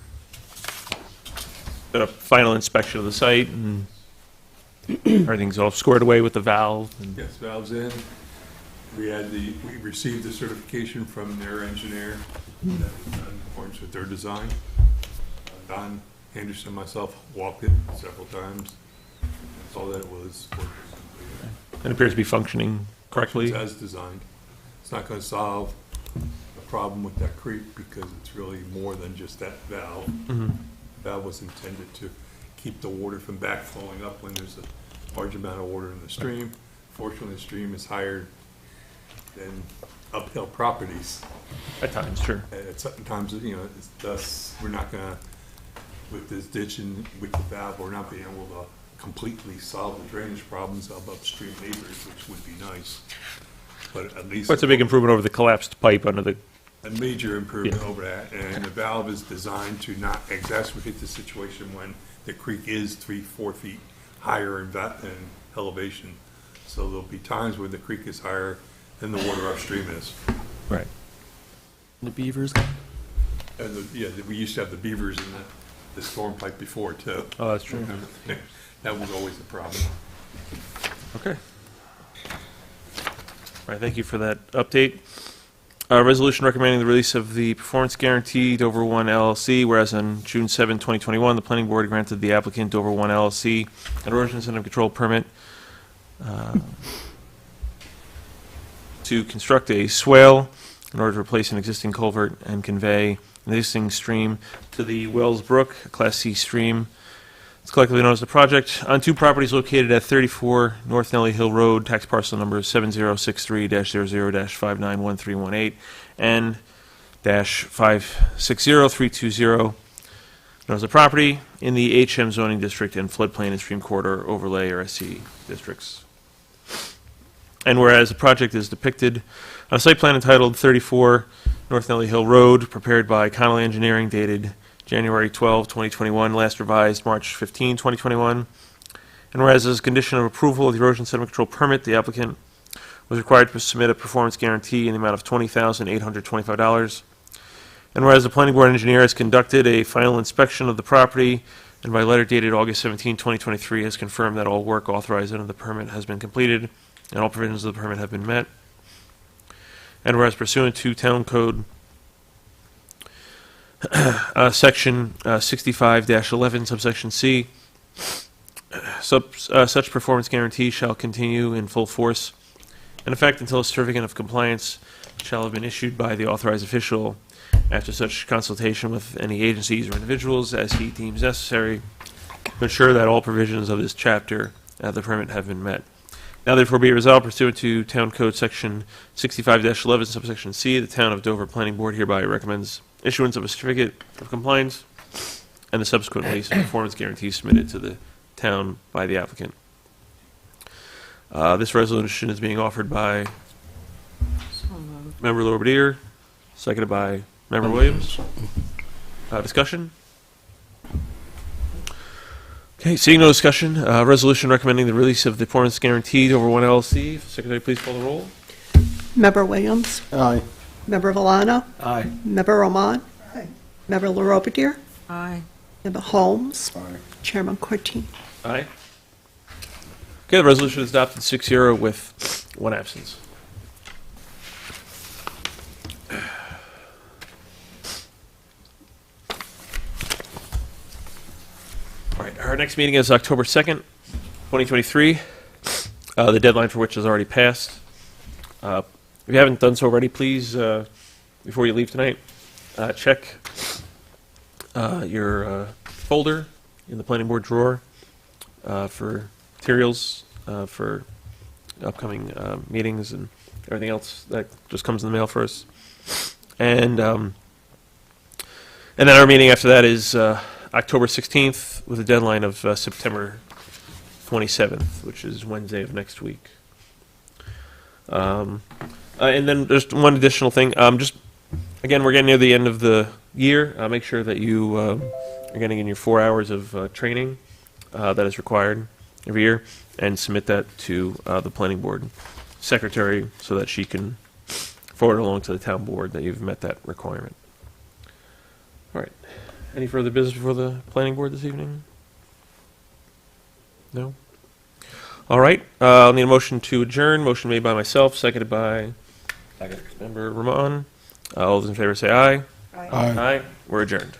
a final inspection of the site, and everything's all squared away with the valve. And Yes, valves in. We received the certification from their engineer that was done in accordance with their design. Don Anderson and myself walked it several times. That's all that it was. Work was completed. it appears to be functioning correctly. It's as designed. It's not going to solve the problem with that creek because it's really more than just that valve. Mhm. Valve was intended to keep the water from backflowing up when there's a large amount of water in the stream. Fortunately, the stream is higher than uphill properties. At times, sure. At certain times, thus, we're not gonna, with this ditch and with the valve, we're not being able to completely solve the drainage problems of upstream neighbors, which would be nice. But at least. But it's a big improvement over the collapsed pipe under the, A major improvement Yeah. over that, and the valve is designed to not exacerbate the situation when the creek is 3-4 feet higher in elevation. So there'll be times when the creek is higher than the water upstream is. right. The beavers. And we used to have the beavers in the storm pipe before too. Oh, that's true. That was always the problem. Okay. All right, thank you for that update. Resolution recommending the release of the performance guarantee Dover One LLC, whereas on June 7, 2021, the planning board granted the applicant Dover One LLC an erosion incentive control permit to construct a swale in order to replace an existing culvert and convey an existing stream to the Wells Brook, a Class C stream. It's collectively known as the project, on two properties located at 34 North Nelly Hill Road, tax parcel number 7063-00-591318 and -560320, known as the property in the HM zoning district and floodplain and stream corridor overlay or SC districts. And whereas the project is depicted on a site plan entitled 34 North Nelly Hill Road, prepared by Connolly Engineering, dated January 12, 2021, last revised March 15, 2021. And whereas as a condition of approval of the erosion sediment control permit, the applicant was required to submit a performance guarantee in the amount of $20,825. And whereas the planning board engineer has conducted a final inspection of the property and by letter dated August 17, 2023, has confirmed that all work authorized under the permit has been completed and all provisions of the permit have been met. And whereas pursuant to Town Code Section 65-11, subsection C, such performance guarantee shall continue in full force and effect until a certificate of compliance shall have been issued by the authorized official after such consultation with any agencies or individuals as he deems necessary to ensure that all provisions of this chapter of the permit have been met. Now therefore be it resolved pursuant to Town Code Section 65-11, subsection C, the Town of Dover Planning Board hereby recommends issuance of a certificate of compliance and the subsequent release of performance guarantees submitted to the town by the applicant. This resolution is being offered by So moved. Member Lorbertier, seconded by Member Williams. Discussion? Okay, seeing no discussion, resolution recommending the release of the performance guarantee Dover One LLC. Secretary, please call the roll. Member Williams? Aye. Member Valano? Aye. Member Roman? Member LaRobertier? Aye. Member Holmes? Aye. Chairman Cortine. Aye. Okay, the resolution is adopted 6-0 with one absence. Our next meeting is October 2nd, 2023, the deadline for which has already passed. If you haven't done so already, please, before you leave tonight, check your folder in the planning board drawer for materials for upcoming meetings and everything else that just comes in the mail for us. And then our meeting after that is October 16th with a deadline of September 27th, which is Wednesday of next week. And then just one additional thing. Just again, we're getting near the end of the year. Make sure that you are getting in your 4 hours of training that is required every year, and submit that to the planning board secretary so that she can forward along to the town board that you've met that requirement. All right. Any further business before the planning board this evening? No? All right. I'll need a motion to adjourn. Motion made by myself, seconded by Member Ramon. All those in favor say aye. Aye. Aye. We're adjourned.